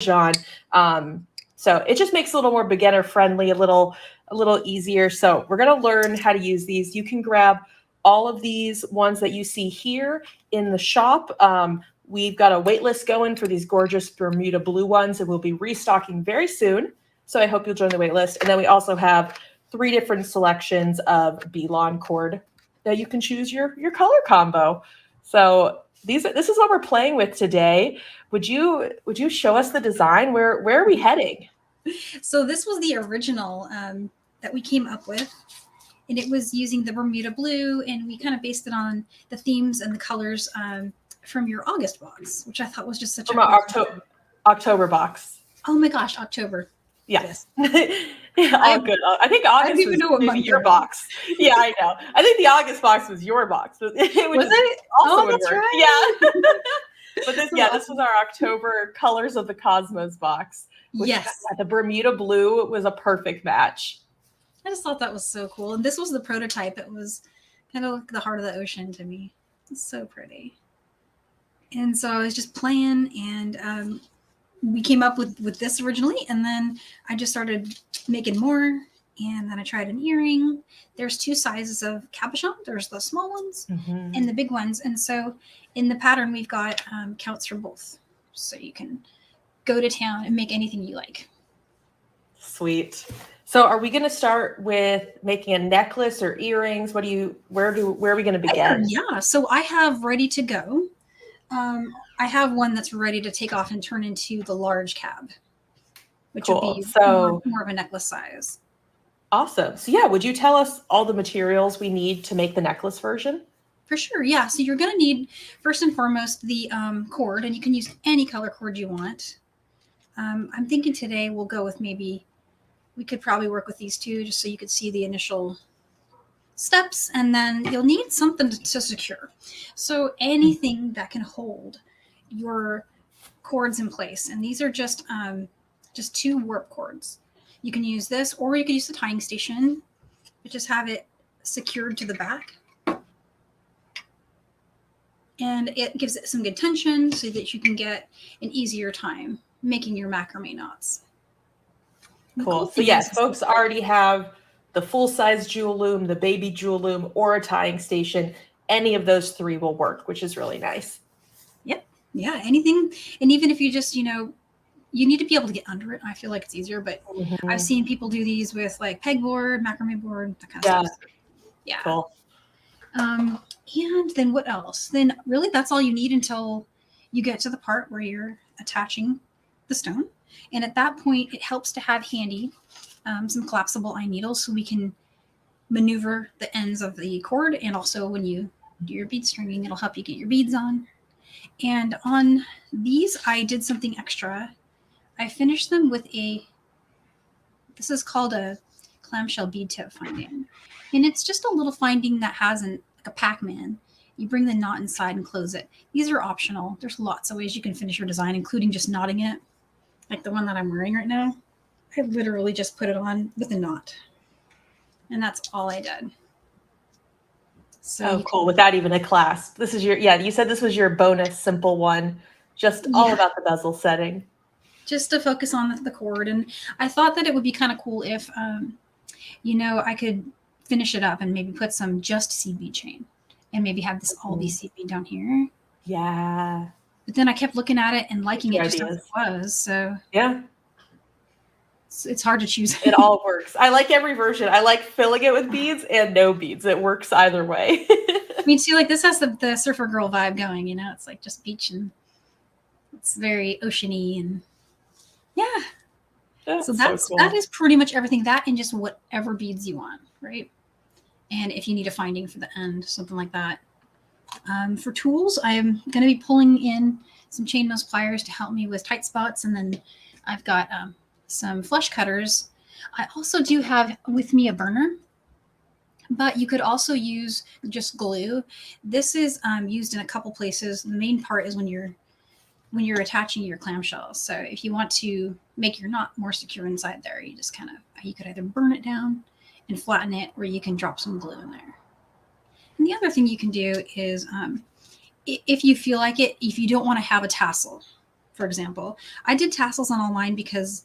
So it just makes it a little more beginner friendly, a little easier. So we're going to learn how to use these. You can grab all of these ones that you see here in the shop. We've got a wait list going for these gorgeous Bermuda blue ones, and we'll be restocking very soon. So I hope you'll join the wait list. And then we also have 3 different selections of Beading cord that you can choose your color combo. So this is what we're playing with today. Would you show us the design? Where are we heading? So this was the original that we came up with, and it was using the Bermuda blue, and we kind of based it on the themes and the colors from your August box, which I thought was just such a October box. Oh my gosh, October. Yes. Yeah, all good. I think August was maybe your box. Yeah, I know. I think the August box was your box. Was it? Also would work. Right. Yeah. But this was our October Colors of the Cosmos box. Yes. The Bermuda blue was a perfect match. I just thought that was so cool. And this was the prototype. It was kind of like the heart of the ocean to me. It's so pretty. And so I was just playing, and we came up with this originally, and then I just started making more, and then I tried an earring. There's 2 sizes of cabochon. There's the small ones and the big ones. And so in the pattern, we've got counts for both. So you can go to town and make anything you like. Sweet. So are we going to start with making a necklace or earrings? Where are we going to begin? Yeah. So I have ready to go. I have one that's ready to take off and turn into the large cab, which would be more of a necklace size. Awesome. So yeah, would you tell us all the materials we need to make the necklace version? For sure. Yeah. So you're going to need, first and foremost, the cord, and you can use any color cord you want. I'm thinking today we'll go with we could probably work with these 2 just so you could see the initial steps, and then you'll need something to secure. So anything that can hold your cords in place, and these are just 2 warp cords. You can use this, or you can use the tying station, but just have it secured to the back, and it gives it some good tension so that you can get an easier time making your macrame knots. Cool. So yes, folks already have the full-size jewel loom, the baby jewel loom, or a tying station. Any of those 3 will work, which is really nice. Yep. Yeah, anything. And even if you just, you need to be able to get under it. I feel like it's easier, but I've seen people do these with like pegboard, macrame board, that kind of stuff. Yeah. Cool. And then what else? Then really that's all you need until you get to the part where you're attaching the stone. And at that point, it helps to have handy some collapsible eye needles so we can maneuver the ends of the cord. And also when you do your bead stringing, it'll help you get your beads on. And on these, I did something extra. I finished them with this is called a clamshell bead tip finding. And it's just a little finding that has like a Pac-Man. You bring the knot inside and close it. These are optional. There's lots of ways you can finish your design, including just knotting it. Like the one that I'm wearing right now. I literally just put it on with a knot. And that's all I did. So cool. Without even a clasp. This is you said this was your bonus simple one. Just all about the bezel setting. Just to focus on the cord. And I thought that it would be kind of cool if, I could finish it up and maybe put some just seed bead chain. And maybe have this all be seed bead down here. Yeah. But then I kept looking at it and liking it just as it was. So yeah. It's hard to choose. It all works. I like every version. I like filling it with beads and no beads. It works either way. Me too. Like this has the surfer girl vibe going, it's like just beach, and it's very oceany, and so that's cool. That is pretty much everything. That and just whatever beads you want, right? And if you need a finding for the end, something like that. For tools, I'm going to be pulling in some chain nose pliers to help me with tight spots, and then I've got some flush cutters. I also do have with me a burner, but you could also use just glue. This is used in a couple places. The main part is when you're attaching your clamshell. So if you want to make your knot more secure inside there, you just you could either burn it down and flatten it, or you can drop some glue in there. And the other thing you can do is, if you feel like it, if you don't want to have a tassel for example. I did tassels on all mine because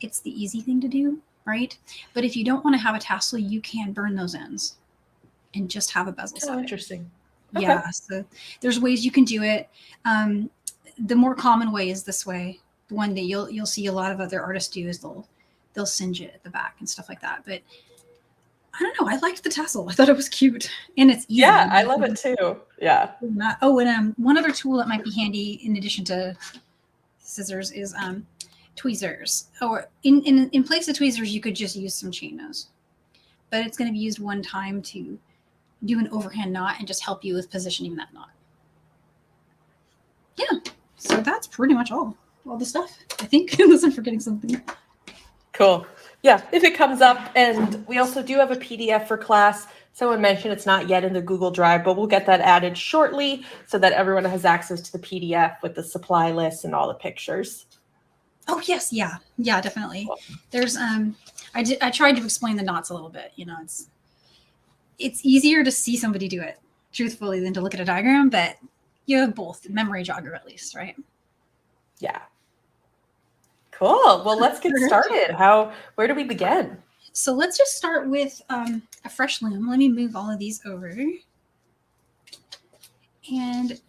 it's the easy thing to do, right? But if you don't want to have a tassel, you can burn those ends and just have a bezel Oh, side. interesting. Yeah, Okay. so there's ways you can do it. The more common way is this way. The one that you'll see a lot of other artists do is they'll singe it at the back and stuff like that. But I don't know. I liked the tassel. I thought it was cute and it's easy. Yeah, I love it too. Yeah. Oh, and one other tool that might be handy in addition to scissors is tweezers. Or in place of tweezers, you could just use some chain nose, but it's going to be used one time to do an overhand knot and just help you with positioning that knot. Yeah, so that's pretty much all the stuff, I think, unless I'm forgetting something. Cool. Yeah, if it comes up. And we also do have a PDF for class. Someone mentioned it's not yet in the Google Drive, but we'll get that added shortly so that everyone has access to the PDF with the supply list and all the pictures. Oh yes, yeah, definitely. There's I tried to explain the knots a little bit. You know, it's easier to see somebody do it truthfully than to look at a diagram, but you have both memory jogger at least, right? Yeah. Cool. Well, let's get started. Where do we begin? So let's just start with a fresh loom. Let me move all of these over. And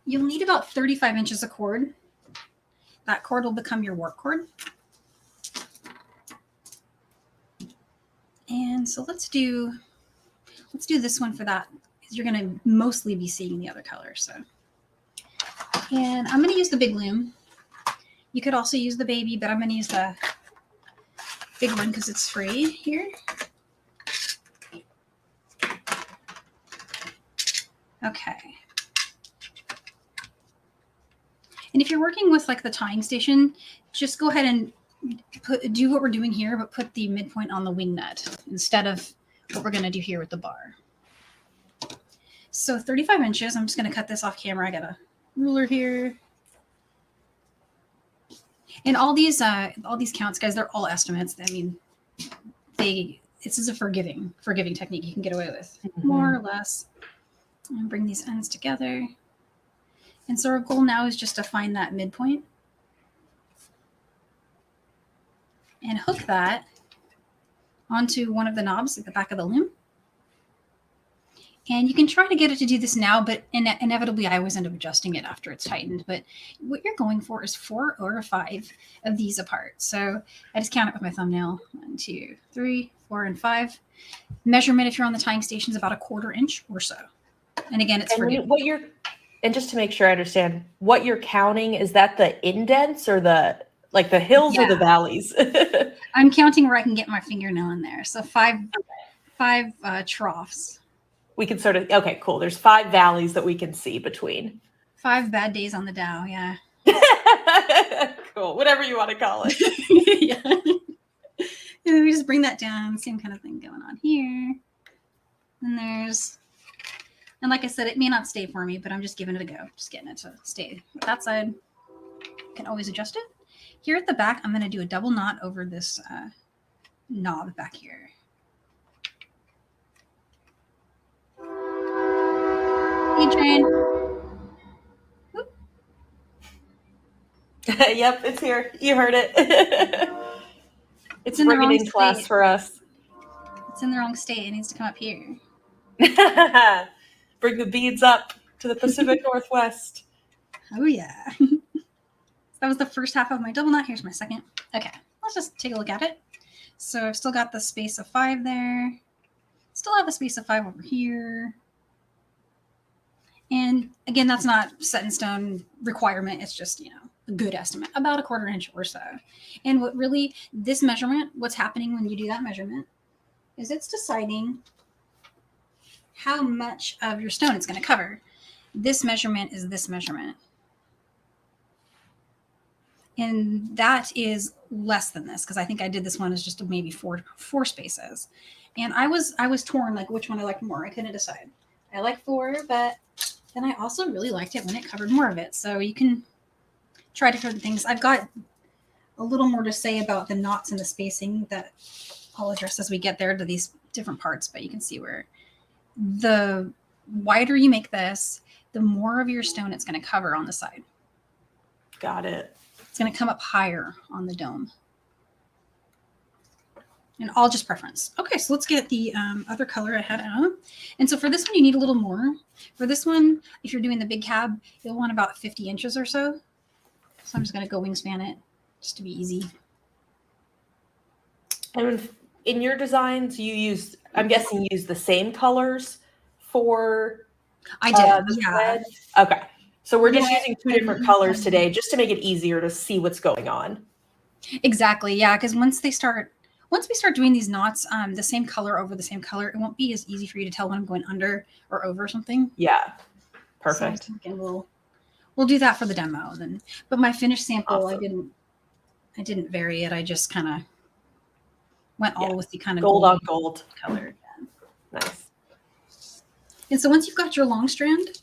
you'll need about 35 inches of cord. That cord will become your work cord. And so let's do this one for that, because you're going to mostly be seeing the other color. So, and I'm going to use the big loom. You could also use the baby, but I'm going to use the big one because it's free here. Okay. And if you're working with like the tying station, just go ahead and do what we're doing here, but put the midpoint on the wing nut instead of what we're going to do here with the bar. So 35 inches, I'm just going to cut this off camera. I got a ruler here. And all these counts, guys, they're all estimates. I mean, this is a forgiving technique you can get away with, more or less. And bring these ends together. And so our goal now is just to find that midpoint and hook that onto one of the knobs at the back of the loom. And you can try to get it to do this now, but inevitably I always end up adjusting it after it's tightened. But what you're going for is 4 or 5 of these apart. So I just count it with my thumbnail. 1, 2, 3, 4, and 5. Measurement, if you're on the tying station, is about 1/4 inch or so. And again, it's forgiving. And just to make sure I understand, what you're counting, is that the indents or the hills or the valleys? I'm counting where I can get my fingernail in there. So 5 troughs. We can sort of, okay, cool. There's 5 valleys that we can see between. 5 bad days on the Dow, yeah. Cool, whatever you want to call it. Yeah. And we just bring that down, same kind of thing going on here. And like I said, it may not stay for me, but I'm just giving it a go. Just getting it to stay. With that side, you can always adjust it. Here at the back, I'm going to do a double knot over this knob back here. Hey, Train. Yep, it's here. You heard it. It's in the wrong riveting class state. for us. It's in the wrong state. It needs to come up here. Bring the beads up to the Pacific Northwest. Oh, yeah. That was the first half of my double knot. Here's my second. Okay, let's just take a look at it. So I've still got the space of 5 there. Still have the space of 5 over here. And again, that's not set in stone requirement. It's just, a good estimate, about 1/4 inch or so. And this measurement, what's happening when you do that measurement is it's deciding how much of your stone it's going to cover. This measurement is this measurement. And that is less than this, because I think I did this one as just maybe four spaces. And I was torn, like which one I liked more. I couldn't decide. I like 4, but then I also really liked it when it covered more of it. So you can try different things. I've got a little more to say about the knots and the spacing that I'll address as we get there to these different parts, but you can see where the wider you make this, the more of your stone it's going to cover on the side. Got it. It's going to come up higher on the dome. And all just preference. Okay, so let's get the other color I had out. And so for this one, you need a little more. For this one, if you're doing the big cab, you'll want about 50 inches or so. So I'm just going to go wingspan it just to be easy. And in your designs, you used, I'm guessing you used the same colors for I did, the yeah. thread? Okay. So we're just using two different colors today just to make it easier to see what's going on. Exactly, yeah, because once we start doing these knots, the same color over the same color, it won't be as easy for you to tell when I'm going under or over something. Yeah, perfect. So again, we'll do that for the demo then. But my finished sample, Awesome. I didn't vary it. I just kind of went all with the kind of gold on gold color. Nice. And so once you've got your long strand,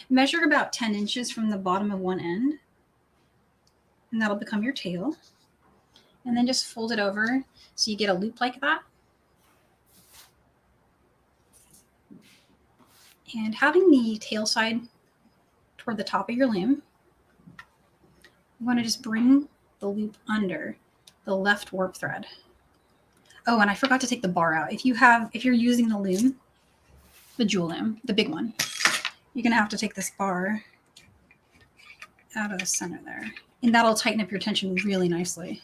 measure about 10 inches from the bottom of one end, and that'll become your tail. And then just fold it over so you get a loop like that. And having the tail side toward the top of your loom, you want to just bring the loop under the left warp thread. Oh, and I forgot to take the bar out. If you're using the loom, the jewel loom, the big one, you're gonna have to take this bar out of the center there. And that'll tighten up your tension really nicely.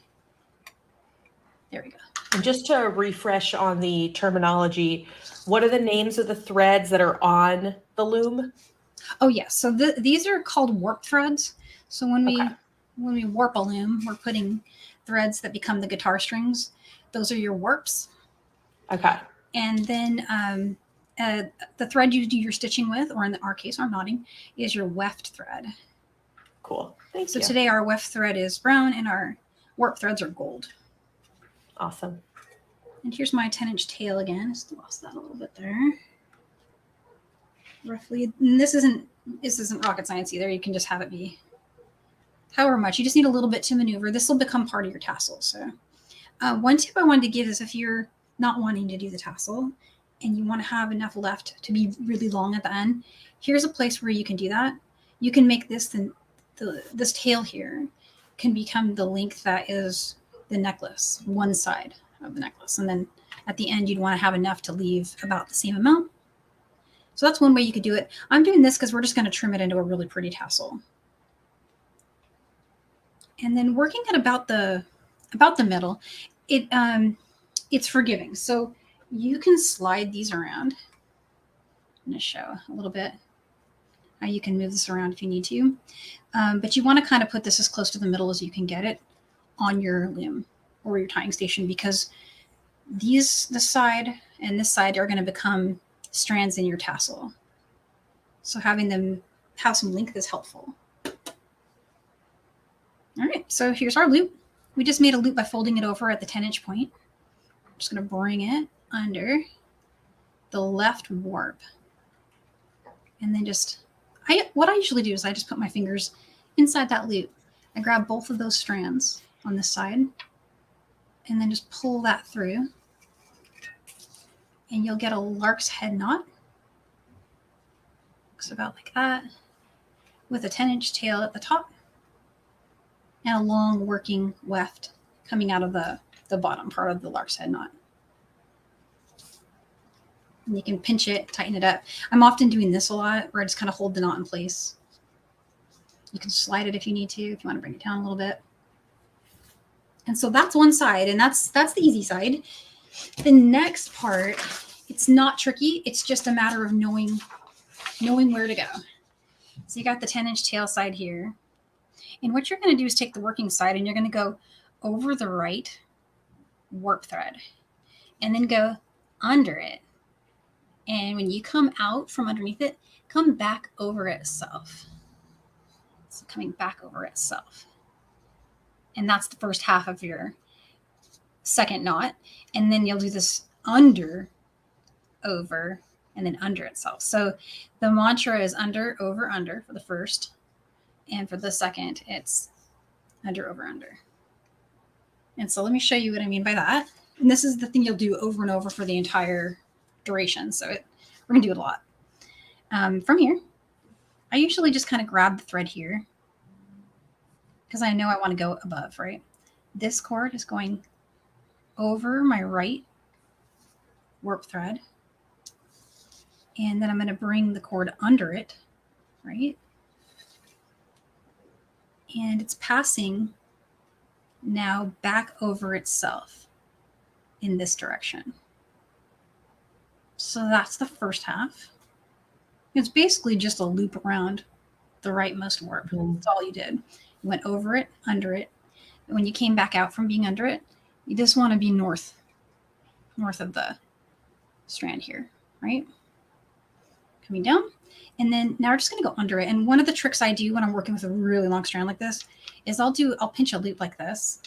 There we go. And just to refresh on the terminology, what are the names of the threads that are on the loom? Oh, yes. So these are called warp threads. So when we warp a loom, we're putting threads that become the guitar strings. Those are your warps. Okay. And then the thread you do your stitching with, or in our case, our knotting, is your weft thread. Cool. Thank you. So today our weft thread is brown and our warp threads are gold. Awesome. And here's my 10-inch tail again. Just lost that a little bit there. Roughly. And this isn't rocket science either. You can just have it be however much. You just need a little bit to maneuver. This will become part of your tassel. So one tip I wanted to give is if you're not wanting to do the tassel and you want to have enough left to be really long at the end, here's a place where you can do that. You can make this this tail here can become the length that is the necklace, one side of the necklace. And then at the end, you'd want to have enough to leave about the same amount. So that's one way you could do it. I'm doing this because we're just going to trim it into a really pretty tassel. And then working at about the middle, it's forgiving. So you can slide these around. I'm going to show a little bit how you can move this around if you need to. But you want to kind of put this as close to the middle as you can get it on your loom or your tying station, because this side and this side are going to become strands in your tassel. So having them have some length is helpful. All right, so here's our loop. We just made a loop by folding it over at the 10-inch point. I'm just going to bring it under the left warp. And then what I usually do is I just put my fingers inside that loop. I grab both of those strands on this side and then just pull that through. And you'll get a lark's head knot. Looks about like that, with a 10-inch tail at the top and a long working weft coming out of the bottom part of the lark's head knot. And you can pinch it, tighten it up. I'm often doing this a lot, where I just kind of hold the knot in place. You can slide it if you need to, if you want to bring it down a little bit. And so that's one side, and that's the easy side. The next part, it's not tricky. It's just a matter of knowing where to go. So you got the 10-inch tail side here. And what you're going to do is take the working side and you're going to go over the right warp thread and then go under it. And when you come out from underneath it, come back over itself. So coming back over itself. And that's the first half of your second knot. And then you'll do this under, over, and then under itself. So the mantra is under, over, under for the first. And for the second, it's under, over, under. And so let me show you what I mean by that. And this is the thing you'll do over and over for the entire duration. So we're going to do it a lot. From here, I usually just kind of grab the thread here because I know I want to go above, right? This cord is going over my right warp thread. And then I'm going to bring the cord under it, right? And it's passing now back over itself in this direction. So that's the first half. It's basically just a loop around the rightmost warp. That's all you did. You went over it, under it. And when you came back out from being under it, you just want to be north of the strand here, right? Coming down. And then now we're just going to go under it. And one of the tricks I do when I'm working with a really long strand like this is I'll pinch a loop like this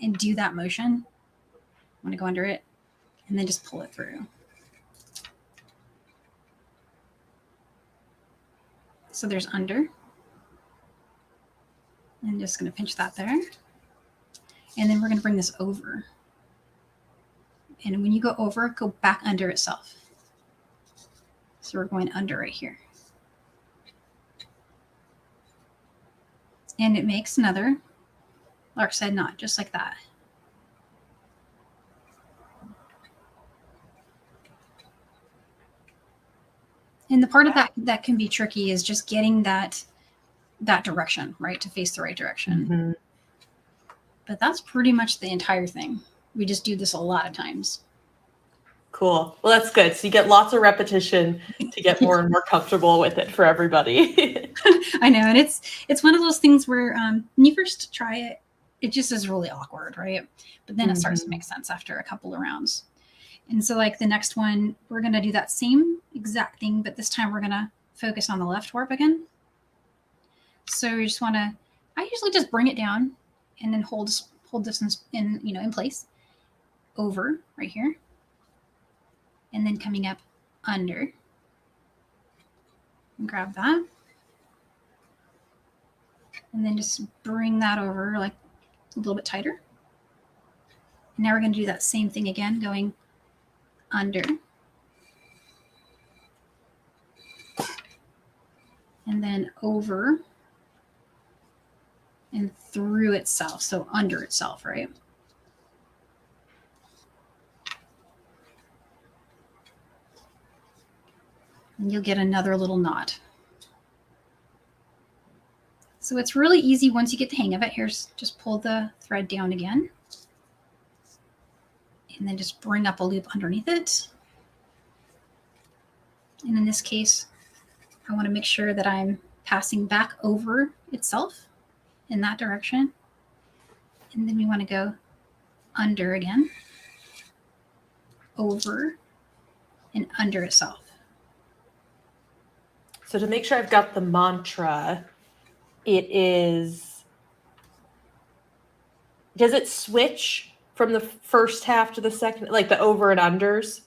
and do that motion. I'm going to go under it and then just pull it through. So there's under. I'm just going to pinch that there. And then we're going to bring this over. And when you go over, go back under itself. So we're going under right here. And it makes another lark's head knot, just like that. And the part of that can be tricky is just getting that direction, right, to face the right direction. Mm-hmm. But that's pretty much the entire thing. We just do this a lot of times. Cool. Well, that's good. So you get lots of repetition to get more and more comfortable with it for everybody. I know. And it's one of those things where when you first try it, it just is really awkward, right? But then it starts to make sense after a couple of rounds. And so like the next one, we're going to do that same exact thing, but this time we're going to focus on the left warp again. So you just want to, I usually just bring it down and then hold this in place over right here. And then coming up under. And grab that. And then just bring that over like a little bit tighter. And now we're going to do that same thing again, going under. And then over and through itself. So under itself, right? And you'll get another little knot. So it's really easy once you get the hang of it. Here's just pull the thread down again. And then just bring up a loop underneath it. And in this case, I want to make sure that I'm passing back over itself in that direction. And then we want to go under again, over, and under itself. So to make sure I've got the mantra, it is, does it switch from the first half to the second, like the over and unders?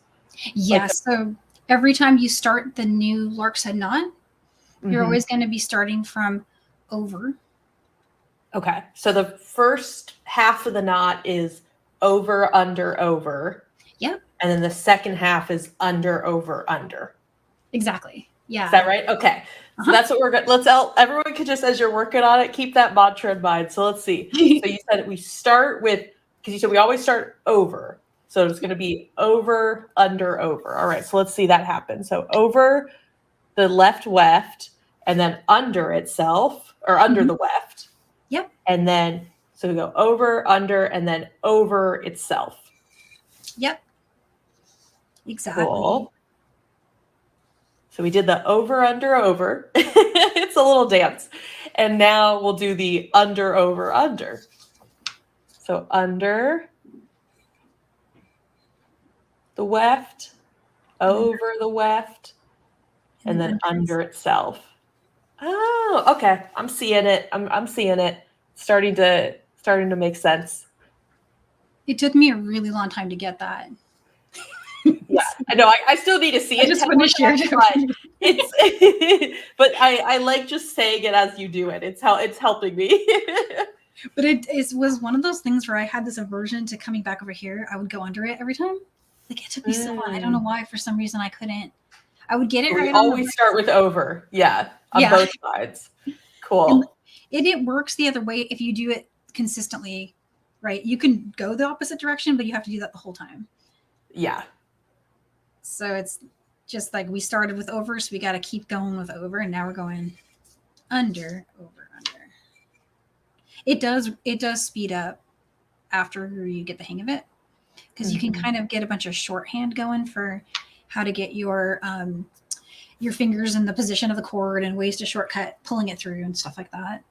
Yeah, so every time you start the new lark's head knot, you're always going to be starting from over. Okay, so the first half of the knot is over, under, over. Yep. And then the second half is under, over, under. Exactly. Yeah. Is that right? Okay. So that's what we're going to, everyone could just, as you're working on it, keep that mantra in mind. So let's see. So you said we start with, because you said we always start over. So it's going to be over, under, over. All right. So let's see that happen. So over the left weft, and then under itself, or under the weft. Yep. And then, so we go over, under, and then over itself. Yep. Exactly. Cool. So we did the over, under, over. It's a little dance. And now we'll do the under, over, under. So under the weft, over the weft, and then under itself. Oh, okay. I'm seeing it. I'm seeing it. Starting to make sense. It took me a really long time to get that. Yeah, I know. I still need to see it. I just want to share it. But I like just saying it as you do it. It's helping me. But it was one of those things where I had this aversion to coming back over here. I would go under it every time. Like it took me so long. I don't know why. For some reason, I couldn't. I would get it. We always start with over. Yeah, on both sides. Cool. It works the other way if you do it consistently, right? You can go the opposite direction, but you have to do that the whole time. Yeah. So it's just like we started with over, so we got to keep going with over, and now we're going under, over, under. It does speed up after you get the hang of it, because you can kind of get a bunch of shorthand going for how to get your fingers in the position of the cord and ways to shortcut pulling it through and stuff like that.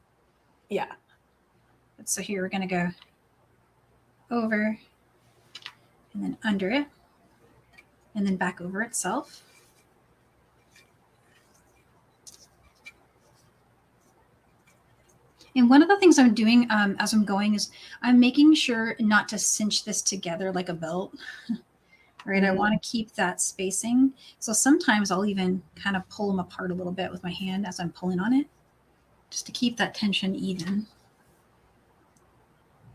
Yeah. So here we're going to go over and then under it and then back over itself. And one of the things I'm doing as I'm going is I'm making sure not to cinch this together like a belt, right? I want to keep that spacing. So sometimes I'll even kind of pull them apart a little bit with my hand as I'm pulling on it, just to keep that tension even.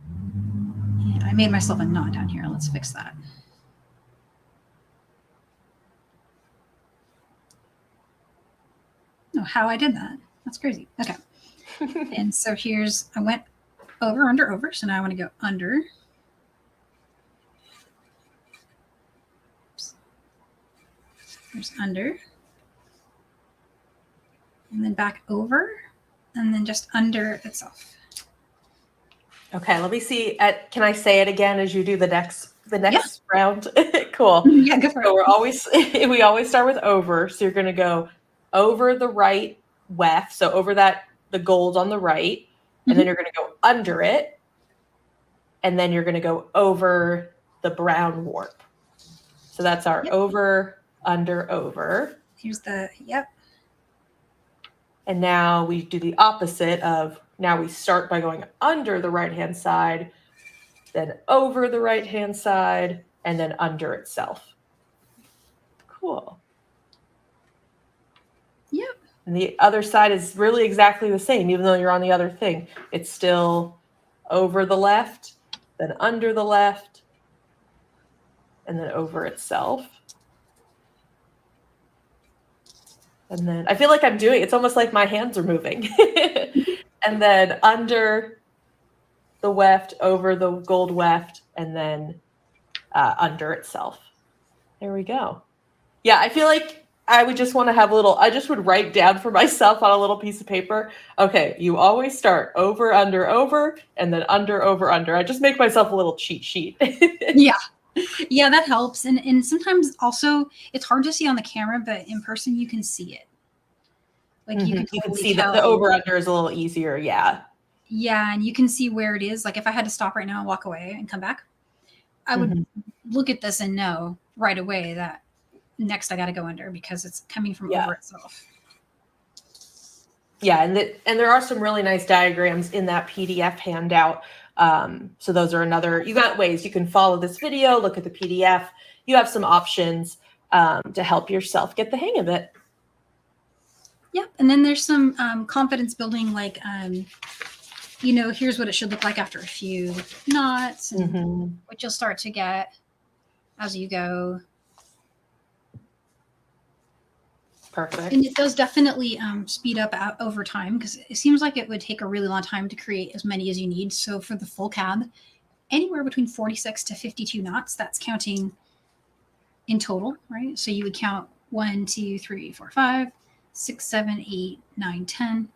And I made myself a knot down here. Let's fix that. Oh, how I did that. That's crazy. Okay. And so I went over, under, over. So now I want to go under. Oops. There's under. And then back over. And then just under itself. Okay, let me see. Can I say it again as you do the next round? Cool. Yeah, go for it. We always start with over. So you're going to go over the right weft. So over the gold on the right, and then you're going to go under it, and then you're going to go over the brown warp. So that's our over, under, over. Here's the, yep. And now we do the opposite of, now we start by going under the right-hand side, then over the right-hand side, and then under itself. Cool. Yep. And the other side is really exactly the same, even though you're on the other thing. It's still over the left, then under the left, and then over itself. And then I feel like it's almost like my hands are moving. And then under the weft, over the gold weft, and then under itself. There we go. Yeah, I feel like I would just want to have I just would write down for myself on a little piece of paper. Okay, you always start over, over, and then under, over, under. I just make myself a little cheat sheet. Yeah. Yeah, that helps. And sometimes also it's hard to see on the camera, but in person you can see it. Like you can see that the over under is a little easier. Yeah. Yeah. And you can see where it is. Like if I had to stop right now and walk away and come back, I would look at this and know right away that next I got to go under because it's coming from over itself. Yeah. And there are some really nice diagrams in that PDF handout. So those are you got ways you can follow this video, look at the PDF. You have some options to help yourself get the hang of it. Yep. And then there's some confidence building, like, here's what it should look like after a few knots and what you'll start to get as you go. Perfect. And it does definitely speed up over time because it seems like it would take a really long time to create as many as you need. So for the full cab, anywhere between 46 to 52 knots, that's counting in total, right? So you would count 1, 2, 3, 4, 5, 6, 7, 8, 9, 10.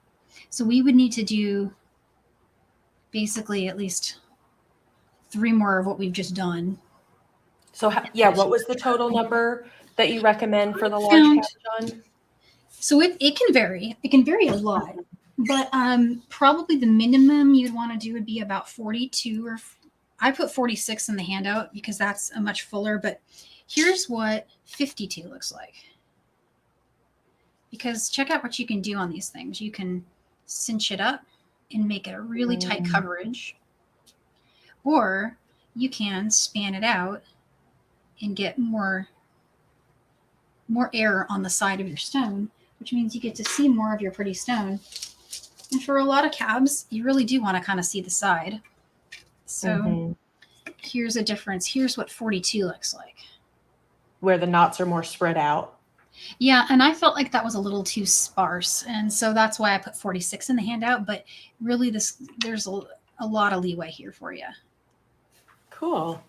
So we would need to do basically at least 3 more of what we've just done. So what was the total number that you recommend for the large cabochon? So it can vary. It can vary a lot, but probably the minimum you'd want to do would be about 42, or I put 46 in the handout because that's a much fuller, but here's what 52 looks like. Because check out what you can do on these things. You can cinch it up and make it a really tight coverage, or you can span it out and get more air on the side of your stone, which means you get to see more of your pretty stone. And for a lot of cabs, you really do want to kind of see the side. So here's a difference. Here's what 42 looks like. Where the knots are more spread out. Yeah, and I felt like that was a little too sparse, and so that's why I put 46 in the handout. But really, there's a lot of leeway here for you. Cool.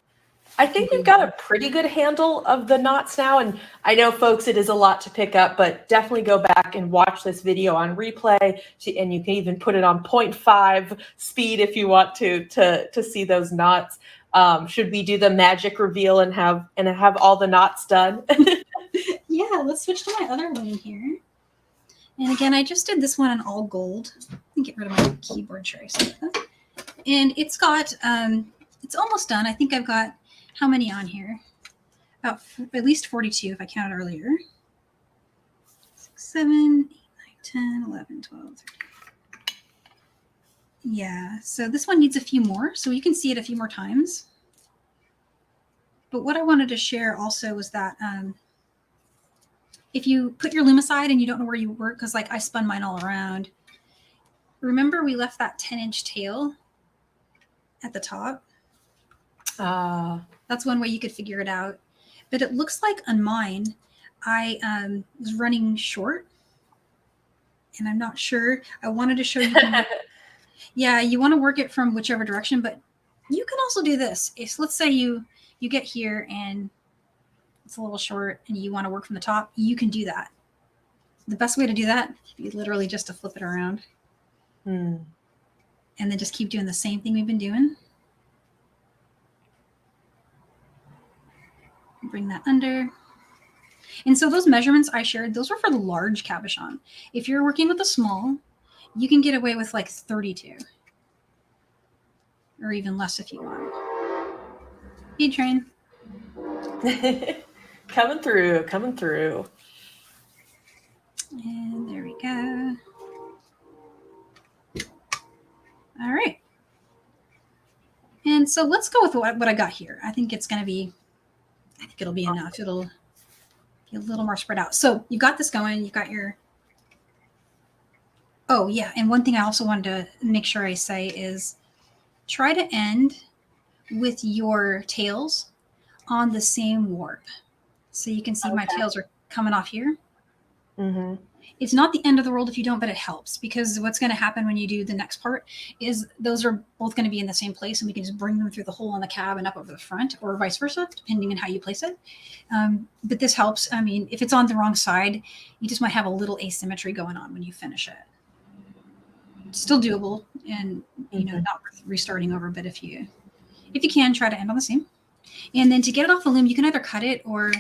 I think we've got a pretty good handle of the knots now. And I know, folks, it is a lot to pick up, but definitely go back and watch this video on replay. And you can even put it on 0.5 speed if you want to see those knots. Should we do the magic reveal and have all the knots done? Yeah, let's switch to my other loom here. And again, I just did this one in all gold. Let me get rid of my keyboard trace. And it's got, it's almost done. I think I've got, how many on here? About at least 42 if I counted earlier. 6, 7, 8, 9, 10, 11, 12, 13. Yeah, so this one needs a few more, so you can see it a few more times. But what I wanted to share also was that if you put your loom aside and you don't know where you work, because like I spun mine all around, remember we left that 10-inch tail at the top? That's one way you could figure it out. But it looks like on mine, I was running short, and I'm not sure. I wanted to show you. Yeah, you want to work it from whichever direction, but you can also do this. If let's say you get here and it's a little short and you want to work from the top, you can do that. The best way to do that is literally just to flip it around. And then just keep doing the same thing we've been doing. Bring that under. And so those measurements I shared, those were for the large cabochon. If you're working with a small, you can get away with like 32 or even less if you want. Bead train. Coming through. And there we go. All right. And so let's go with what I got here. I think it'll be enough. It'll be a little more spread out. So you got this going. You got your, oh yeah. And one thing I also wanted to make sure I say is try to end with your tails on the same warp. So you can see my tails are coming off here. It's not the end of the world if you don't, but it helps, because what's going to happen when you do the next part is those are both going to be in the same place, and we can just bring them through the hole on the cab and up over the front, or vice versa, depending on how you place it. But this helps. I mean, if it's on the wrong side, you just might have a little asymmetry going on when you finish it. It's still doable, and not worth restarting over. But if you can, try to end on the same. And then to get it off the loom, you can either cut it or,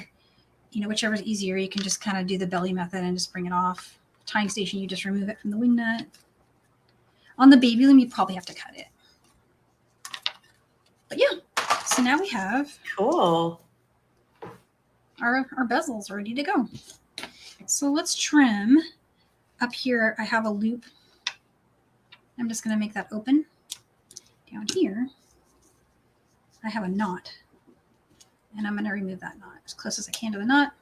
whichever is easier. You can just kind of do the belly method and just bring it off. Tying station, you just remove it from the wing nut. On the baby loom, you probably have to cut it. But yeah, so now we have cool our bezels ready to go. So let's trim. Up here, I have a loop. I'm just going to make that open. Down here, I have a knot. And I'm going to remove that knot as close as I can to the knot.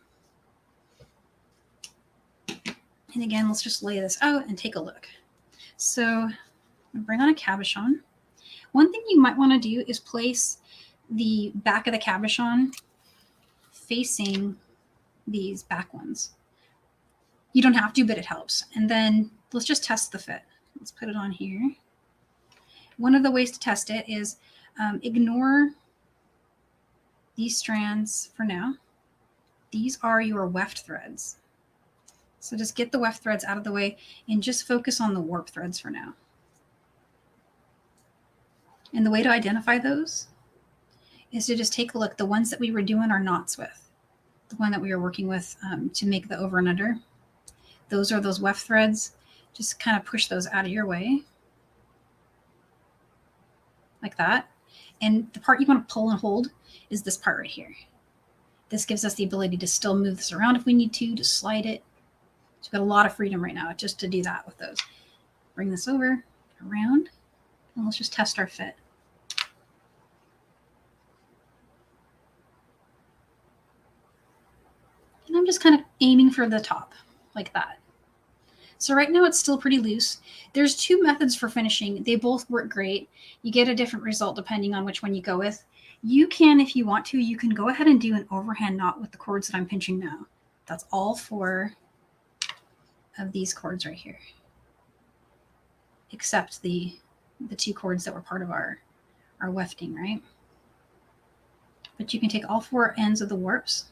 And again, let's just lay this out and take a look. So I'm going to bring on a cabochon. One thing you might want to do is place the back of the cabochon facing these back ones. You don't have to, but it helps. And then let's just test the fit. Let's put it on here. One of the ways to test it is ignore these strands for now. These are your weft threads. So just get the weft threads out of the way and just focus on the warp threads for now. And the way to identify those is to just take a look. The ones that we were doing our knots with, the one that we were working with to make the over and under, those are those weft threads. Just kind of push those out of your way like that. And the part you want to pull and hold is this part right here. This gives us the ability to still move this around if we need to slide it. So we've got a lot of freedom right now just to do that with those. Bring this over, around, and let's just test our fit. And I'm just kind of aiming for the top like that. So right now it's still pretty loose. There's two methods for finishing. They both work great. You get a different result depending on which one you go with. You can, if you want to, you can go ahead and do an overhand knot with the cords that I'm pinching now. That's all 4 of these cords right here, except the 2 cords that were part of our wefting, right? But you can take all 4 ends of the warps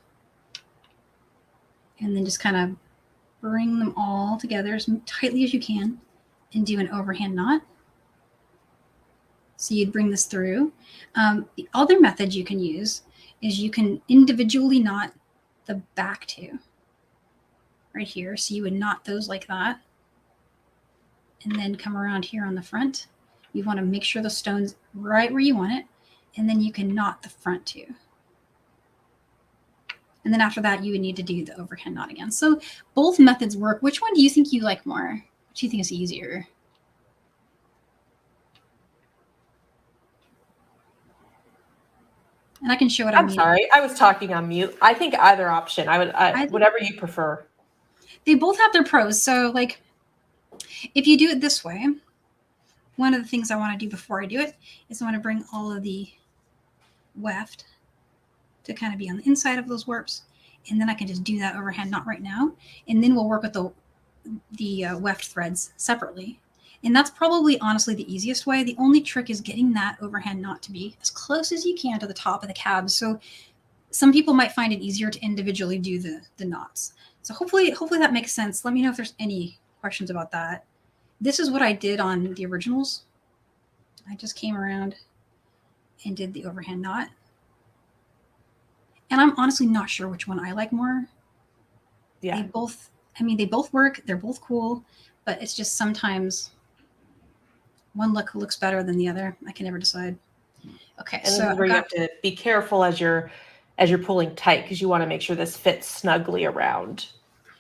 and then just kind of bring them all together as tightly as you can and do an overhand knot. So you'd bring this through. The other method you can use is you can individually knot the back 2 right here. So you would knot those like that and then come around here on the front. You want to make sure the stone's right where you want it, and then you can knot the front 2. And then after that, you would need to do the overhand knot again. So both methods work. Which one do you think you like more? Which do you think is easier? And I can show it on I'm sorry, I was talking on mute. I think either option. I would, whatever you prefer. They both have their pros. So like, if you do it this way, one of the things I want to do before I do it is I want to bring all of the weft to kind of be on the inside of those warps. And then I can just do that overhand knot right now. And then we'll work with the weft threads separately. And that's probably honestly the easiest way. The only trick is getting that overhand knot to be as close as you can to the top of the cab. So some people might find it easier to individually do the knots. So hopefully that makes sense. Let me know if there's any questions about that. This is what I did on the originals. I just came around and did the overhand knot. And I'm honestly not sure which one I like more. Yeah. They both work. They're both cool, but it's just sometimes one looks better than the other. I can never decide. Okay, and so this is where you have to be careful as you're pulling tight, because you want to make sure this fits snugly around.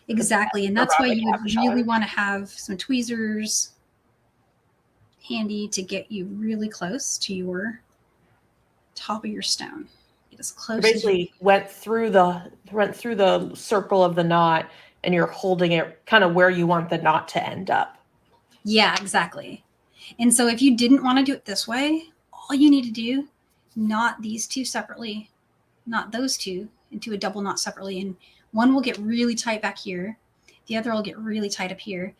Exactly, and that's why you would really want to have some tweezers handy to get you really close to your top of your stone. Get as close. Basically, went through the circle of the knot, and you're holding it kind of where you want the knot to end up. Yeah, exactly. And so if you didn't want to do it this way, all you need to do, knot these 2 separately, knot those 2 into a double knot separately, and one will get really tight back here. The other will get really tight up here.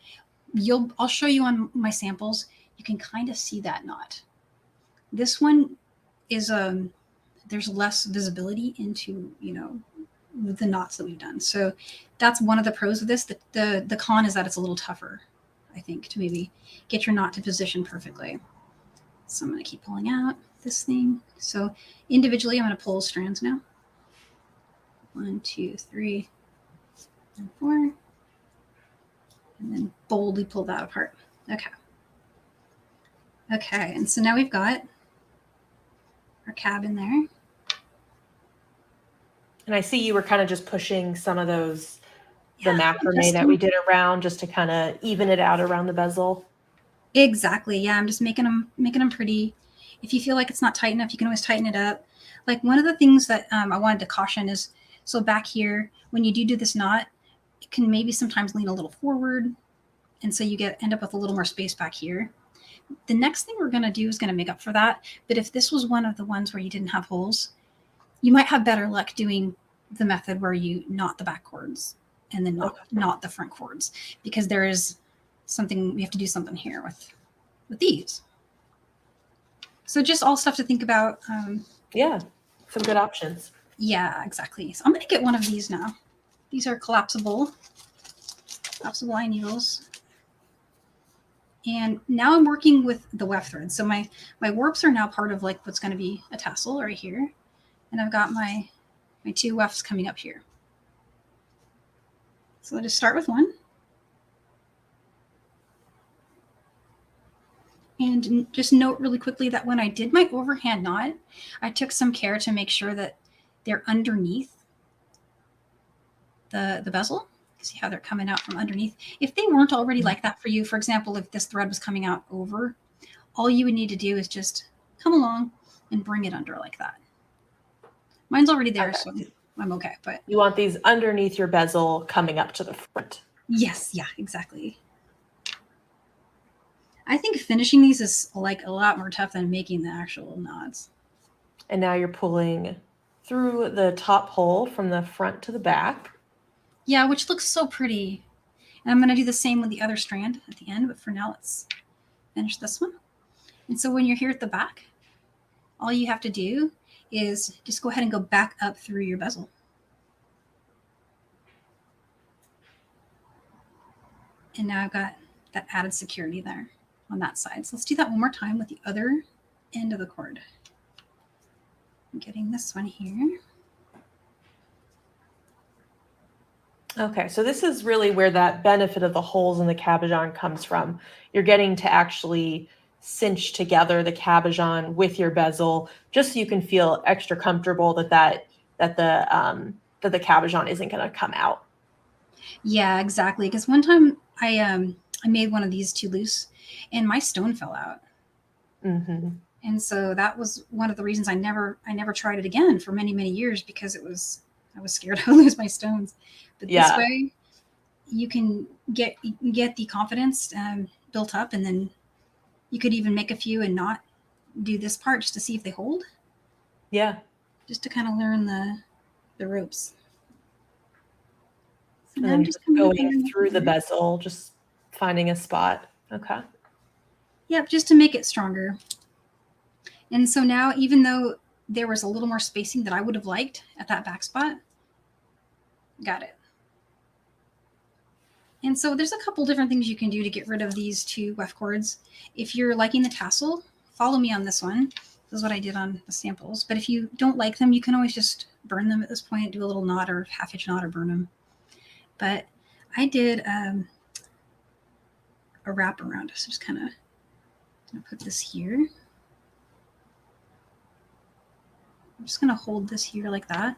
I'll show you on my samples. You can kind of see that knot. This one is there's less visibility into, the knots that we've done. So that's one of the pros of this. The con is that it's a little tougher, I think, to maybe get your knot to position perfectly. So I'm going to keep pulling out this thing. So individually, I'm going to pull strands now. 1, 2, 3, and 4. And then boldly pull that apart. Okay. Okay, and so now we've got our cab in there. And I see you were kind of just pushing some of those, the macrame that we did around, just to kind of even it out around the bezel. Exactly. Yeah, I'm just making them pretty. If you feel like it's not tight enough, you can always tighten it up. Like one of the things that I wanted to caution is, so back here, when you do this knot, it can maybe sometimes lean a little forward. And so you end up with a little more space back here. The next thing we're going to do is going to make up for that. But if this was one of the ones where you didn't have holes, you might have better luck doing the method where you knot the back cords and then knot the front cords, because there is something, we have to do something here with these. So just all stuff to think about. Yeah, some good options. Yeah, exactly. So I'm going to get one of these now. These are collapsible eye needles. And now I'm working with the weft thread. So my warps are now part of like what's going to be a tassel right here. And I've got my 2 wefts coming up here. So I'll just start with one. And just note really quickly that when I did my overhand knot, I took some care to make sure that they're underneath the bezel. See how they're coming out from underneath. If they weren't already like that for you, for example, if this thread was coming out over, all you would need to do is just come along and bring it under like that. Mine's already there, so I'm okay. But you want these underneath your bezel coming up to the front. Yes, yeah, exactly. I think finishing these is like a lot more tough than making the actual knots. And now you're pulling through the top hole from the front to the back. Yeah, which looks so pretty. And I'm going to do the same with the other strand at the end, but for now, let's finish this one. And so when you're here at the back, all you have to do is just go ahead and go back up through your bezel. And now I've got that added security there on that side. So let's do that one more time with the other end of the cord. I'm getting this one here. Okay, so this is really where that benefit of the holes in the cabochon comes from. You're getting to actually cinch together the cabochon with your bezel, just so you can feel extra comfortable that the cabochon isn't going to come out. Yeah, exactly. Because one time I made one of these too loose, and my stone fell out. Mm-hmm. And so that was one of the reasons I never tried it again for many, many years, because I was scared I would lose my stones. But this way, you can get the confidence built up, and then you could even make a few and not do this part just to see if they hold. Yeah. Just to kind of learn the ropes. So And then just going through the bezel, just finding a spot. Okay. Yep, just to make it stronger. And so now, even though there was a little more spacing that I would have liked at that back spot, got it. And so there's a couple different things you can do to get rid of these two weft cords. If you're liking the tassel, follow me on this one. This is what I did on the samples. But if you don't like them, you can always just burn them at this point, do a little knot or half-inch knot, or burn them. But I did a wrap around. So just kind of put this here. I'm just going to hold this here like that.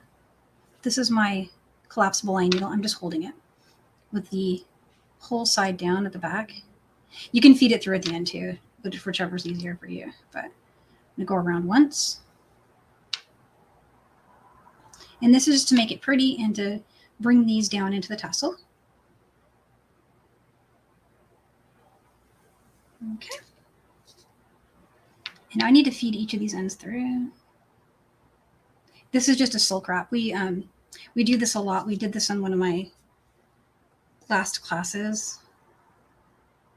This is my collapsible line needle. I'm just holding it with the whole side down at the back. You can feed it through at the end too, whichever's easier for you. But I'm going to go around once. And this is just to make it pretty and to bring these down into the tassel. Okay. And I need to feed each of these ends through. This is just a silk wrap. We do this a lot. We did this on one of my last classes.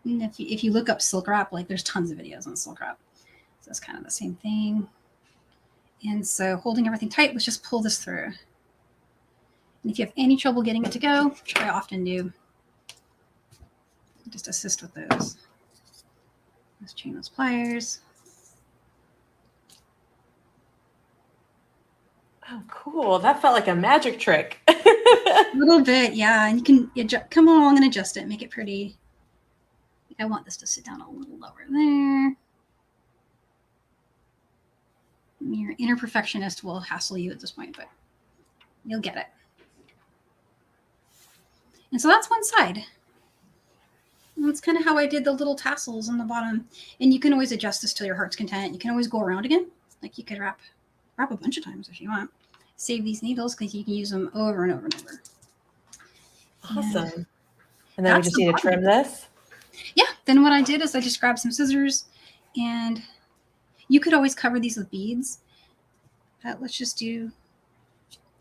And if you look up silk wrap, like there's tons of videos on silk wrap. So it's kind of the same thing. And so holding everything tight, let's just pull this through. And if you have any trouble getting it to go, which I often do, just assist with those. Let's chain those pliers. Oh, cool. That felt like a magic trick. A little bit, yeah. And you can come along and adjust it, make it pretty. I want this to sit down a little lower there. Your inner perfectionist will hassle you at this point, but you'll get it. And so that's one side. And that's kind of how I did the little tassels on the bottom. And you can always adjust this to your heart's content. You can always go around again. Like you could wrap a bunch of times if you want. Save these needles because you can use them over and over and over. Awesome. And then we just need to trim this? Yeah. Then what I did is I just grabbed some scissors, and you could always cover these with beads. Let's just do.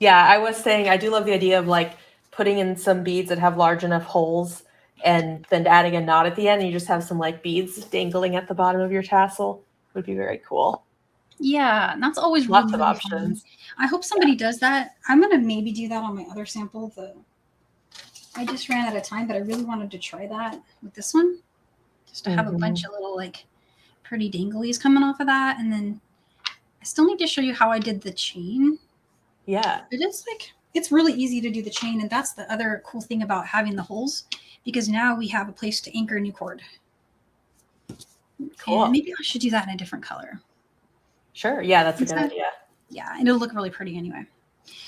Yeah, I was saying I do love the idea of like putting in some beads that have large enough holes and then adding a knot at the end. And you just have some like beads dangling at the bottom of your tassel. Would be very cool. Yeah, that's always lots really, of really options. Fun. I hope somebody does that. I'm gonna maybe do that on my other sample. I just ran out of time, but I really wanted to try that with this one, just to have a bunch of little like pretty danglies coming off of that. And then I still need to show you how I did the chain. Yeah, it's really easy to do the chain, and that's the other cool thing about having the holes, because now we have a place to anchor a new cord. Cool. And maybe I should do that in a different color. Sure. Yeah, that's a good idea. Yeah, and it'll look really pretty anyway.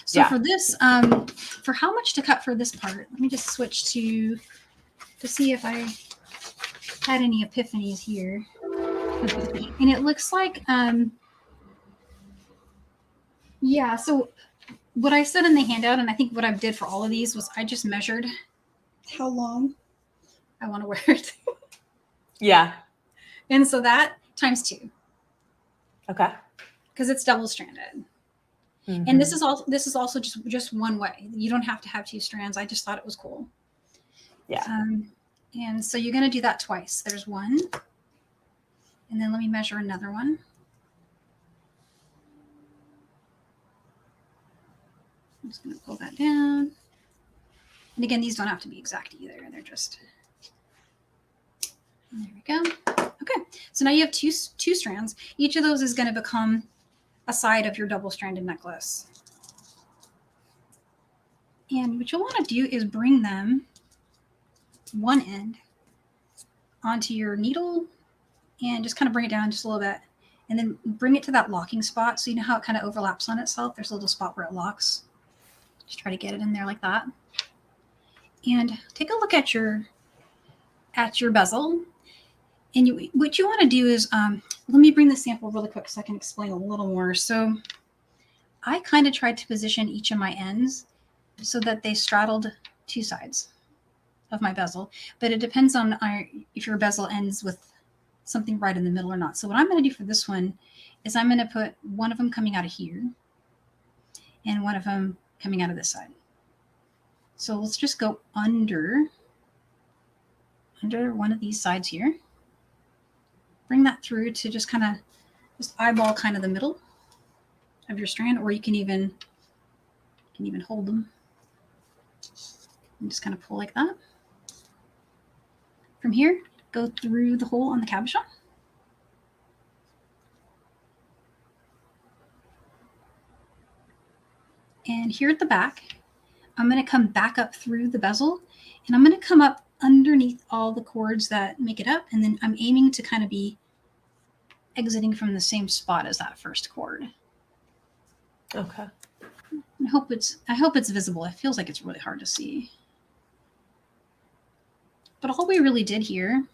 So for this, for how much to cut for this part, let me just switch to see if I had any epiphanies here. And it looks like, yeah, so what I said in the handout, and I think what I did for all of these, was I just measured how long I want to wear it. Yeah. And so that times 2. Okay. Because it's double stranded. And this is also just one way. You don't have to have 2 strands. I just thought it was cool. Yeah. And so you're going to do that twice. There's one, and then let me measure another one. I'm just going to pull that down. And again, these don't have to be exact either. They're just, there we go. Okay, so now you have two strands. Each of those is going to become a side of your double-stranded necklace. And what you'll want to do is bring them one end onto your needle and just kind of bring it down just a little bit. And then bring it to that locking spot. So you know how it kind of overlaps on itself? There's a little spot where it locks. Just try to get it in there like that. And take a look at your bezel. And what you want to do is, let me bring the sample really quick so I can explain a little more. So I kind of tried to position each of my ends so that they straddled 2 sides of my bezel. But it depends on if your bezel ends with something right in the middle or not. So what I'm going to do for this one is I'm going to put one of them coming out of here and one of them coming out of this side. So let's just go under one of these sides here. Bring that through to just kind of just eyeball kind of the middle of your strand, or you can even hold them and just kind of pull like that. From here, go through the hole on the cabochon. And here at the back, I'm going to come back up through the bezel, and I'm going to come up underneath all the cords that make it up, and then I'm aiming to kind of be exiting from the same spot as that first cord. Okay. I hope it's visible. It feels like it's really hard to see. But all we really did here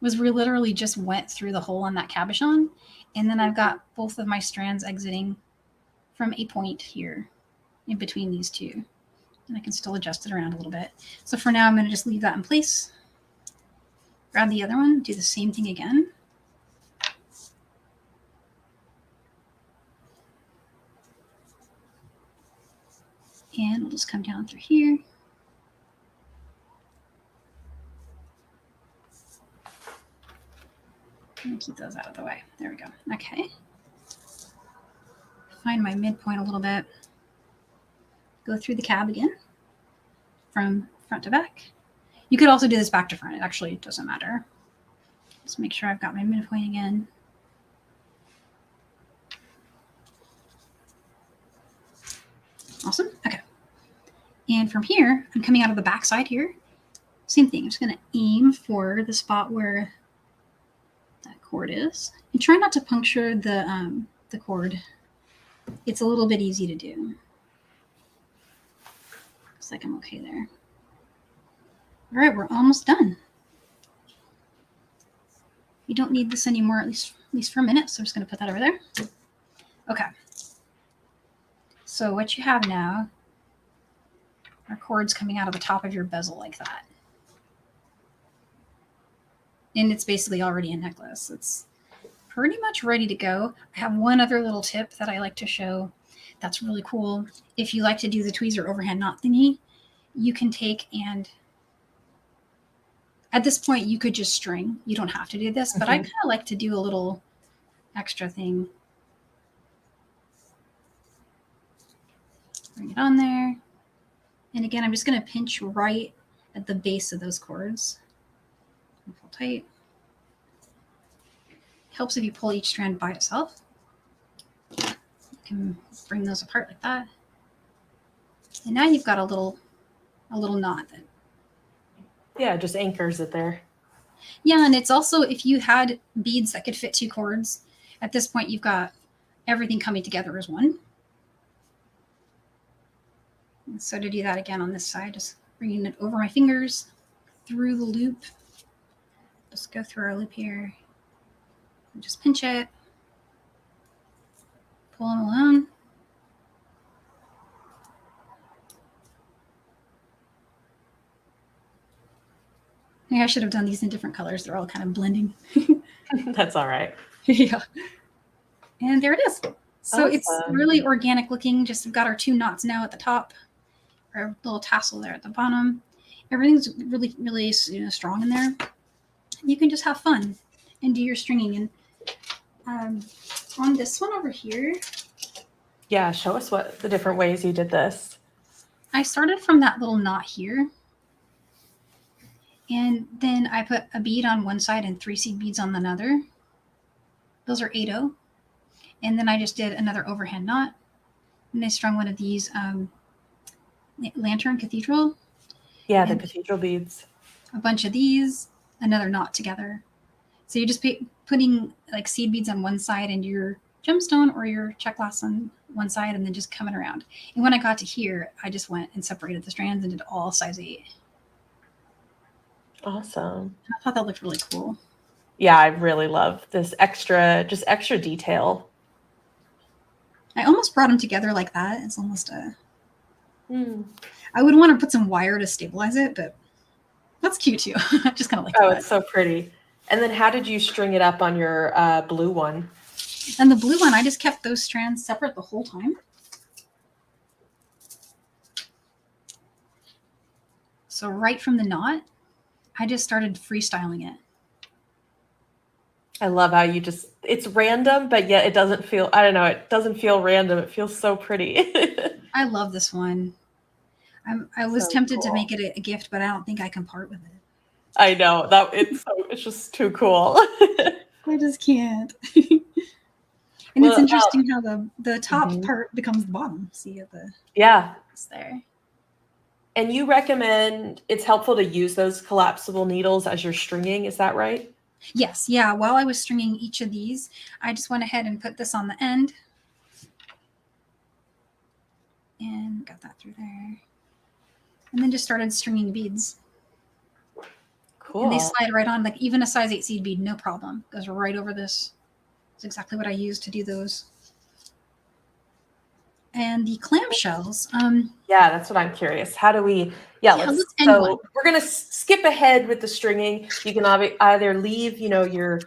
was we literally just went through the hole on that cabochon, and then I've got both of my strands exiting from a point here in between these two. And I can still adjust it around a little bit. So for now, I'm going to just leave that in place. Grab the other one, do the same thing again. And we'll just come down through here. And keep those out of the way. There we go. Okay. Find my midpoint a little bit. Go through the cab again from front to back. You could also do this back to front. It actually doesn't matter. Just make sure I've got my midpoint again. Awesome. Okay. And from here, I'm coming out of the back side here. Same thing. I'm just going to aim for the spot where that cord is. And try not to puncture the cord. It's a little bit easy to do. Looks like I'm okay there. All right, we're almost done. You don't need this anymore, at least for a minute. So I'm just going to put that over there. Okay. So what you have now are cords coming out of the top of your bezel like that. And it's basically already a necklace. It's pretty much ready to go. I have one other little tip that I like to show that's really cool. If you like to do the tweezer overhand knot thingy, you can take and at this point you could just string. You don't have to do this, but I kind of like to do a little extra thing. Bring it on there. And again, I'm just going to pinch right at the base of those cords. Pull tight. Helps if you pull each strand by itself. You can bring those apart like that. And now you've got a little knot that, yeah, just anchors it there. Yeah, and it's also, if you had beads that could fit 2 cords, at this point you've got everything coming together as one. And so to do that again on this side, just bringing it over my fingers, through the loop. Just go through our loop here. And just pinch it. Pull them along. Maybe I should have done these in different colors. They're all kind of blending. That's all right. Yeah. And there it is. So it's Awesome. really organic looking. Just we've got our 2 knots now at the top, our little tassel there at the bottom. Everything's really, really strong in there. You can just have fun and do your stringing. And on this one over here, Yeah, show us what the different ways you did this. I started from that little knot here. And then I put a bead on one side and 3 seed beads on another. Those are 8/0. And then I just did another overhand knot. And I strung one of these lantern cathedral. Yeah, the cathedral beads. A bunch of these, another knot together. So you're just putting like seed beads on one side and your gemstone or your check glass on one side and then just coming around. And when I got to here, I just went and separated the strands and did all size 8. Awesome. I thought that looked really cool. Yeah, I really love this extra detail. I almost brought them together like that. It's almost a... I would want to put some wire to stabilize it, but that's cute too. I just kind of like that. It's so pretty. And then how did you string it up on your blue one? And the blue one, I just kept those strands separate the whole time. So right from the knot, I just started freestyling it. I love how it's random, but yet it doesn't feel, I don't know, it doesn't feel random. It feels so pretty. I love this one. I was tempted to make it a gift, but I don't think I can part with it. I know that it's just too cool. I just can't. And it's interesting how the top part becomes the bottom. See at the it's there. And you recommend it's helpful to use those collapsible needles as you're stringing, is that right? Yes, yeah. While I was stringing each of these, I just went ahead and put this on the end. And got that through there. And then just started stringing beads. Cool. And they slide right on, like even a size 8 seed bead, no problem. Goes right over this. It's exactly what I used to do those. And the clamshells. Yeah, that's what I'm curious. How do we? Let's end one. We're gonna skip ahead with the stringing. You can either leave, your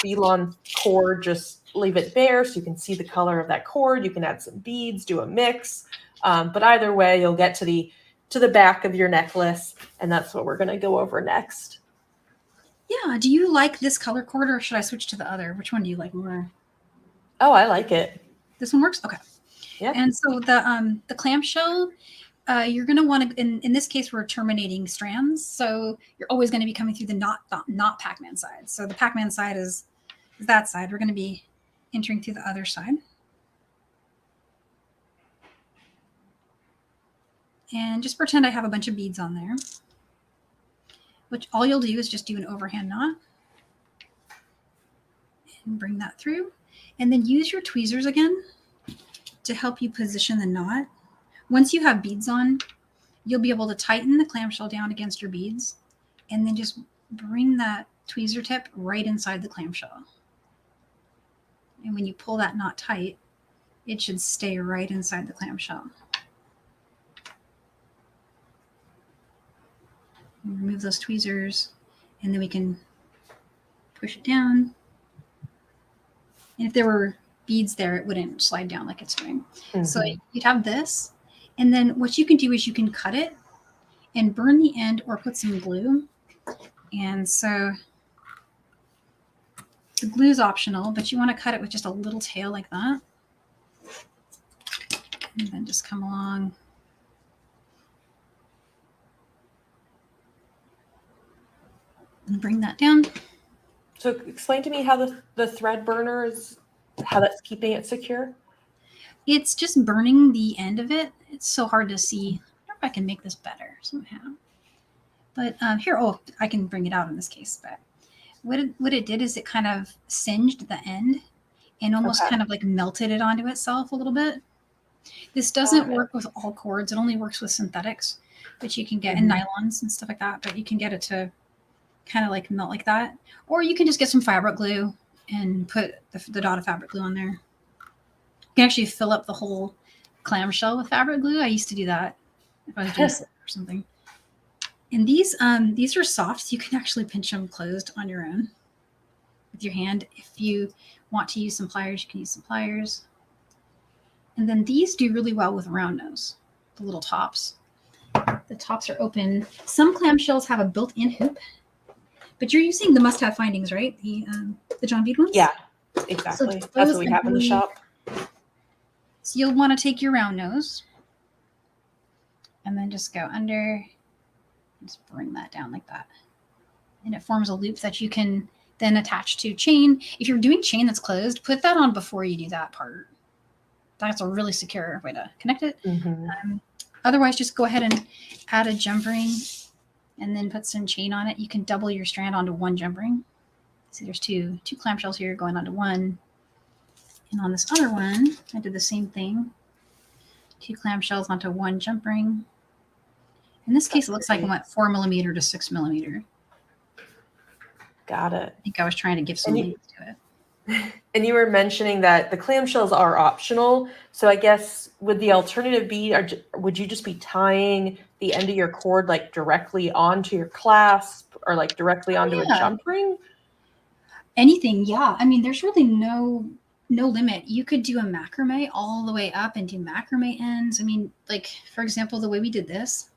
Belon cord, just leave it bare so you can see the color of that cord. You can add some beads, do a mix. But either way, you'll get to the back of your necklace, and that's what we're gonna go over next. Yeah. Do you like this color cord, or should I switch to the other? Which one do you like more? Oh, I like it. This one works? Okay. Yeah. And so the clamshell, you're going to want to, in this case, we're terminating strands. So you're always going to be coming through the not Pac-Man side. So the Pac-Man side is that side. We're going to be entering through the other side. And just pretend I have a bunch of beads on there. Which all you'll do is just do an overhand knot. And bring that through. And then use your tweezers again to help you position the knot. Once you have beads on, you'll be able to tighten the clamshell down against your beads and then just bring that tweezer tip right inside the clamshell. And when you pull that knot tight, it should stay right inside the clamshell. Remove those tweezers and then we can push it down. And if there were beads there, it wouldn't slide down like it's doing. Mm-hmm. So you'd have this. And then what you can do is you can cut it and burn the end or put some glue. And so the glue is optional, but you want to cut it with just a little tail like that. And then just come along. And bring that down. So explain to me how the thread burner is, how that's keeping it secure. It's just burning the end of it. It's so hard to see. I wonder if I can make this better somehow. But here, I can bring it out in this case. But what it did is it kind of singed the end and almost kind of like melted it onto itself a little bit. This doesn't work with all cords. It only works with synthetics, which you can get in nylons and stuff like that. But you can get it to kind of like melt like that. Or you can just get some fabric glue and put the dot of fabric glue on there. You can actually fill up the whole clamshell with fabric glue. I used to do that if I was doing silk or something. And these are soft, so you can actually pinch them closed on your own with your hand. If you want to use some pliers, you can use some pliers. And then these do really well with round nose, the little tops. The tops are open. Some clamshells have a built-in hoop, but you're using the must-have findings, right? The John Bead ones? Yeah, exactly. So That's what we have in the shop. So you'll want to take your round nose and then just go under, just bring that down like that. And it forms a loop that you can then attach to chain. If you're doing chain that's closed, put that on before you do that part. That's a really secure way to connect it. Otherwise, just go ahead and add a jump ring and then put some chain on it. You can double your strand onto one jump ring. See, there's two clamshells here going onto one. And on this other one, I did the same thing. 2 clamshells onto one jump ring. In this case, it looks like I went 4 millimeter to 6 millimeter. Got it. I think I was trying to give some length to it. And you were mentioning that the clamshells are optional. So I guess with the alternative bead, would you just be tying the end of your cord like directly onto your clasp or like directly onto a jump ring? Anything, yeah. I mean, there's really no limit. You could do a macrame all the way up and do macrame ends. I mean, like, for example, the way we did this,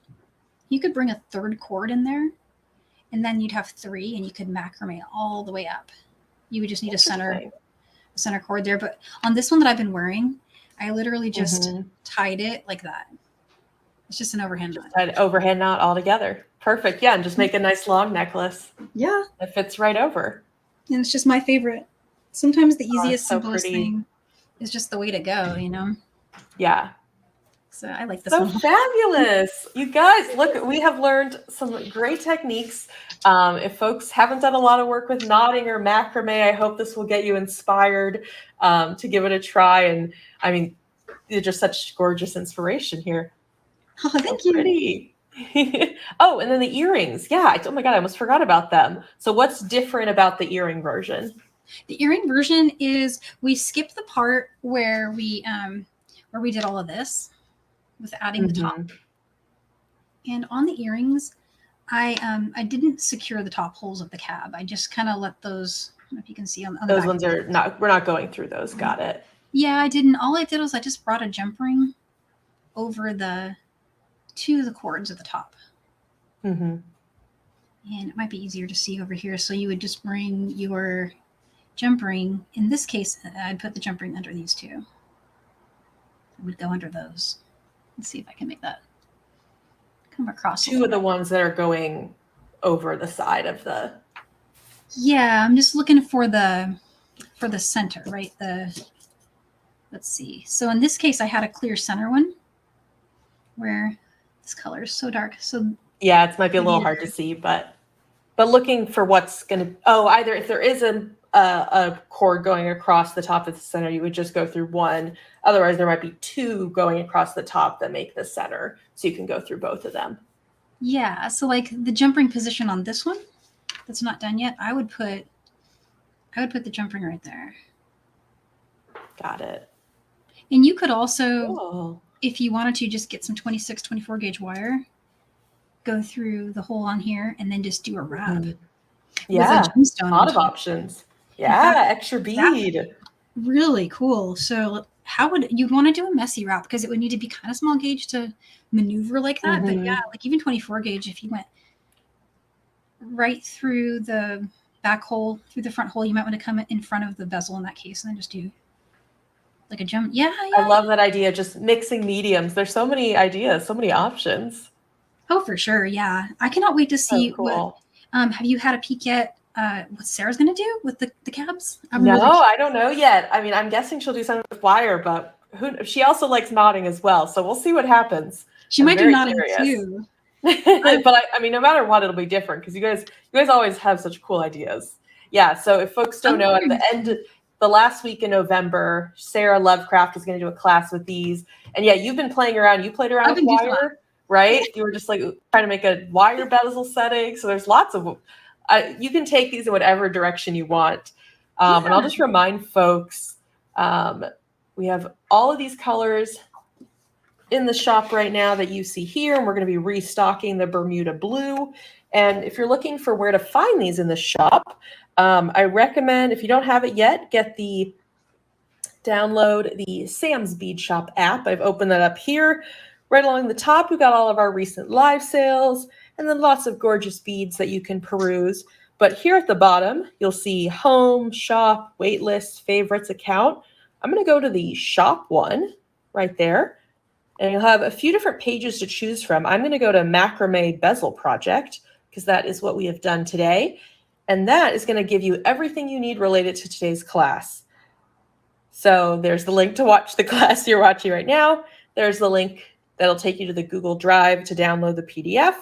you could bring a 3rd cord in there and then you'd have 3 and you could macrame all the way up. You would just need a center cord there. But on this one that I've been wearing, I literally just tied it like that. It's just an overhand knot. Tied overhand knot all together. Perfect. Yeah, and just make a nice long necklace. Yeah. It fits right over. And it's just my favorite. Sometimes the easiest, simplest thing is just the way to go, you know? Yeah. So I like this so one. Fabulous. You guys, look, we have learned some great techniques. If folks haven't done a lot of work with knotting or macrame, I hope this will get you inspired to give it a try. And I mean, you're just such gorgeous inspiration here. Oh, thank you. Pretty. Oh, and then the earrings. Yeah. Oh my God, I almost forgot about them. So what's different about the earring version? The earring version is we skipped the part where we did all of this with adding the top. And on the earrings, I didn't secure the top holes of the cab. I just kind of let those, I don't know if you can see on the those back ones are not, we're not going through those. Got it. Yeah, I didn't. All I did was I just brought a jump ring over to the cords at the top. And it might be easier to see over here. So you would just bring your jump ring. In this case, I'd put the jump ring under these two. I would go under those. Let's see if I can make that come across. 2 of the ones that are going over the side of the. Yeah, I'm just looking for the center, right? Let's see. So in this case, I had a clear center one where this color is so dark. So yeah, it might be a little hard to see, but looking for what's going to, either if there is a cord going across the top of the center, you would just go through one. Otherwise, there might be 2 going across the top that make the center. So you can go through both of them. Yeah. So like the jump ring position on this one that's not done yet, I would put the jump ring right there. Got it. And you could also, if you wanted to, just get some 26, 24 gauge wire, go through the hole on here, and then just do a wrap. Yeah, a lot of options. Yeah, extra bead. Really cool. So how would you want to do a messy wrap? Because it would need to be kind of small gauge to maneuver like that. But yeah, like even 24 gauge, if you went right through the back hole, through the front hole, you might want to come in front of the bezel in that case, and then just do like a jump. Yeah. I love that idea. Just mixing mediums. There's so many ideas, so many options. Oh, for sure. Yeah. I cannot wait to see what, have you had a peek yet? What Sarah's going to do with the cabs? I don't know yet. I mean, I'm guessing she'll do something with wire, but she also likes knotting as well. So we'll see what happens. She might do knotting too. But I mean, no matter what, it'll be different because you guys always have such cool ideas. Yeah. So if folks don't know, at the end, the last week in November, Sarah Lovecraft is going to do a class with these. And yeah, you've been playing around. You played around with wire, right? You were just like trying to make a wire bezel setting. So there's lots of, you can take these in whatever direction you want. And I'll just remind folks, we have all of these colors in the shop right now that you see here, and we're going to be restocking the Bermuda blue. And if you're looking for where to find these in the shop, I recommend, if you don't have it yet, get the download the Sam's Bead Shop app. I've opened that up here. Right along the top, we've got all of our recent live sales and then lots of gorgeous beads that you can peruse. But here at the bottom, you'll see home, shop, waitlist, favorites, account. I'm going to go to the shop one right there. And you'll have a few different pages to choose from. I'm going to go to Macrame Bezel project because that is what we have done today. And that is going to give you everything you need related to today's class. So there's the link to watch the class you're watching right now. There's the link that'll take you to the Google Drive to download the PDF.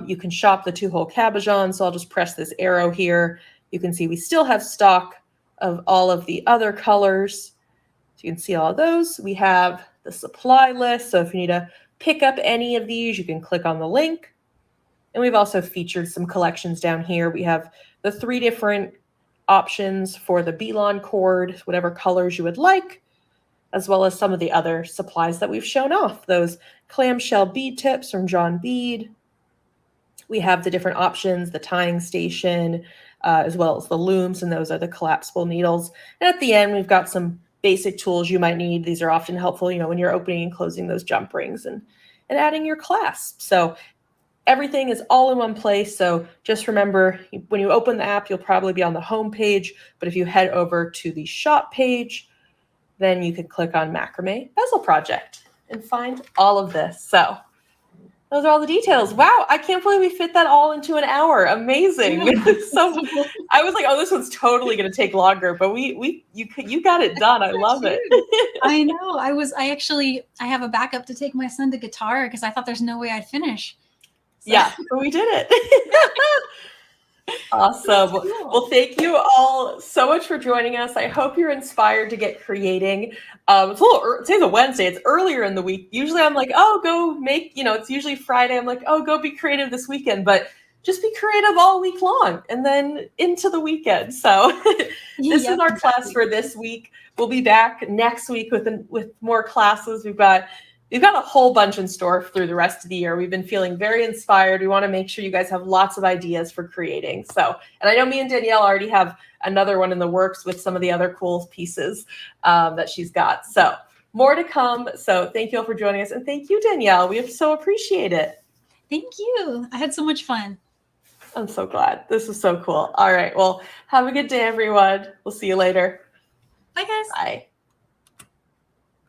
You can shop the 2-hole cabochons. So I'll just press this arrow here. You can see we still have stock of all of the other colors. So you can see all of those. We have the supply list. So if you need to pick up any of these, you can click on the link. And we've also featured some collections down here. We have the 3 different options for the Beelon cord, whatever colors you would like, as well as some of the other supplies that we've shown off. Those clamshell bead tips from John Bead. We have the different options, the tying station, as well as the looms, and those are the collapsible needles. And at the end, we've got some basic tools you might need. These are often helpful, when you're opening and closing those jump rings and adding your clasp. So everything is all in one place. So just remember, when you open the app, you'll probably be on the home page. But if you head over to the shop page, then you can click on Macrame Bezel Project and find all of this. So those are all the details. Wow, I can't believe we fit that all into an hour. Amazing. Yeah. So I was like, oh, this one's totally going to take longer, but you got it done. I love it. I know. I have a backup to take my son to guitar because I thought there's no way I'd finish. So. Yeah, but we did it. Awesome. Cool. Well, thank you all so much for joining us. I hope you're inspired to get creating. Today's a Wednesday. It's earlier in the week. Usually I'm like, oh, go make, it's usually Friday. I'm like, oh, go be creative this weekend. But just be creative all week long and then into the weekend. So this is our class for this week. We'll be back next week with more classes. We've got a whole bunch in store through the rest of the year. We've been feeling very inspired. We want to make sure you guys have lots of ideas for creating. So, and I know me and Danielle already have another one in the works with some of the other cool pieces that she's got. So more to come. So thank you all for joining us. And thank you, Danielle. We so appreciate it. Thank you. I had so much fun. I'm so glad. This was so cool. All right. Well, have a good day, everyone. We'll see you later. Bye, guys. Bye.